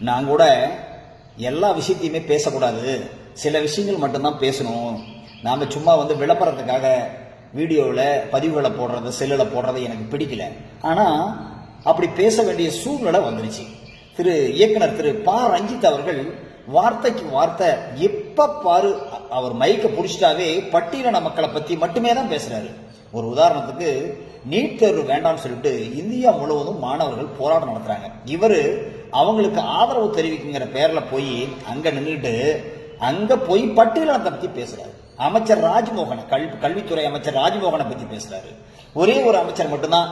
நான் கூட எல்லா விஷயத்தையுமே பேசக்கூடாது, சில விஷயங்கள் மட்டும்தான் பேசணும். நாம சும்மா விளம்பரத்துக்காக வீடியோவில் பதிவுகளை போடுறது, செல்லில் போடுறது எனக்கு பிடிக்கல. ஆனால் அப்படி பேச வேண்டிய சூழ்நிலை வந்துருச்சு. இயக்குனர் திரு ப. ரஞ்சித் அவர்கள் வார்த்தைக்கு வார்த்தை எப்ப பாரு அவர் மைக்க புடிச்சிட்டாவே பட்டியலின மக்களை பத்தி மட்டுமே தான் பேசுறாரு. ஒரு உதாரணத்துக்கு, நீட் தேர்வு வேண்டாம்னு சொல்லிட்டு இந்தியா முழுவதும் மாணவர்கள் போராட்டம் நடத்துறாங்க. இவரு அவங்களுக்கு ஆதரவு தெரிவிக்குங்கிற பேர்ல போய் அங்க நின்றுட்டு அங்க போய் பட்டியலினத்தை பத்தி பேசுறாரு. அமைச்சர் ராஜ்மோகன், கல்வித்துறை அமைச்சர் ராஜ்மோகனை பத்தி பேசுறாரு. ஒரே ஒரு அமைச்சர் மட்டும்தான்,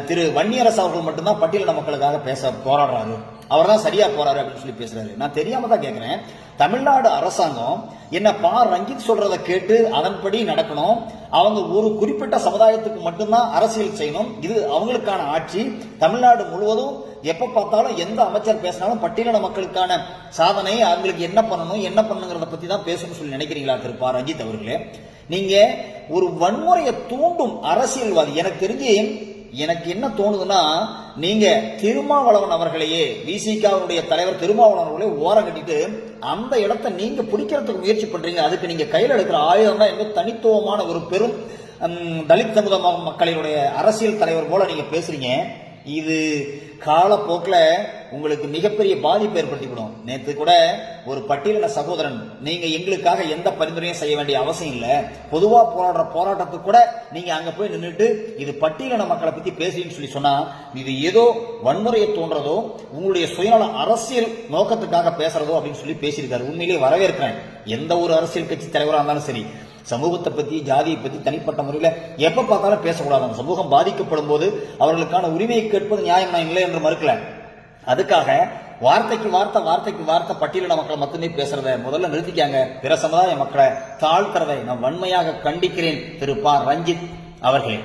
திரு வன்னியரசு அவர்கள் மட்டும்தான் பட்டியலின மக்களுக்காக பேச போராடுறாரு, அவர் தான் சரியா போறாரு அப்படின்னு சொல்லி பேசுறாரு. நான் தெரியாம தான் கேட்கிறேன். தமிழ்நாடு அரசாங்கம் என்ன ப. ரஞ்சித் சொல்றதை கேட்டு அதன்படி நடக்கணும், அவங்க ஒரு குறிப்பிட்ட சமுதாயத்துக்கு மட்டும்தான் அரசியல் செய்யணும், இது அவங்களுக்கான ஆட்சி. தமிழ்நாடு முழுவதும் எப்ப பார்த்தாலும் எந்த அமைச்சர் பேசினாலும் பட்டியலின மக்களுக்கான சாதனை, அவங்களுக்கு என்ன பண்ணணுங்கிறத பத்தி தான் பேசணும்னு சொல்லி நினைக்கிறீங்களா திரு ப. ரஞ்சித் அவர்களே? நீங்க ஒரு வன்முறையை தூண்டும் அரசியல்வாதி. எனக்கு என்ன தோணுதுன்னா, நீங்க திருமாவளவன் அவர்களையே, விசிகாவுடைய தலைவர் திருமாவளவன் அவர்களே ஓரம் கட்டிட்டு அந்த இடத்தை நீங்க பிடிக்கிறதுக்கு முயற்சி பண்றீங்க. அதுக்கு நீங்க கையில் எடுக்கிற ஆயுதம் தான் எங்க தனித்துவமான ஒரு பெரும் தலித் சமுதாய மக்களுடைய அரசியல் தலைவர் போல நீங்க பேசுறீங்க. இது காலப்போக்கில் உங்களுக்கு மிகப்பெரிய பாதிப்பு ஏற்படுத்திவிடும். நேற்று கூட ஒரு பட்டியலின சகோதரன், நீங்க எங்களுக்காக எந்த பரிந்துரையும் செய்ய வேண்டிய அவசியம் இல்லை, பொதுவா போராடுற போராட்டத்துக்கு கூட நீங்க அங்க போய் நின்றுட்டு இது பட்டியலின மக்களை பத்தி பேசுறீங்கன்னு சொல்லி சொன்னா, இது ஏதோ வன்முறையை தோன்றதோ உங்களுடைய சுயநல அரசியல் நோக்கத்துக்காக பேசுறதோ அப்படின்னு சொல்லி பேசியிருக்காரு. உண்மையிலேயே வரவேற்கிறேன். எந்த ஒரு அரசியல் கட்சி தலைவராக இருந்தாலும் சரி, சமூகத்தை பத்தி ஜாதியை பத்தி தனிப்பட்ட முறையில் எப்ப பார்த்தாலும் பேசக்கூடாது. சமூகம் பாதிக்கப்படும் போது அவர்களுக்கான உரிமையை கேட்பது நியாயம் தான் இல்லை என்று மறுக்கல. அதுக்காக வார்த்தைக்கு வார்த்தை பட்டியலின மக்களை மட்டுமே பேசுறத முதல்ல நிறுத்திக்காங்க. பிற சமுதாய மக்களை தாழ்த்துறதை நான் வன்மையாக கண்டிக்கிறேன் திரு ப. ரஞ்சித் அவர்களே.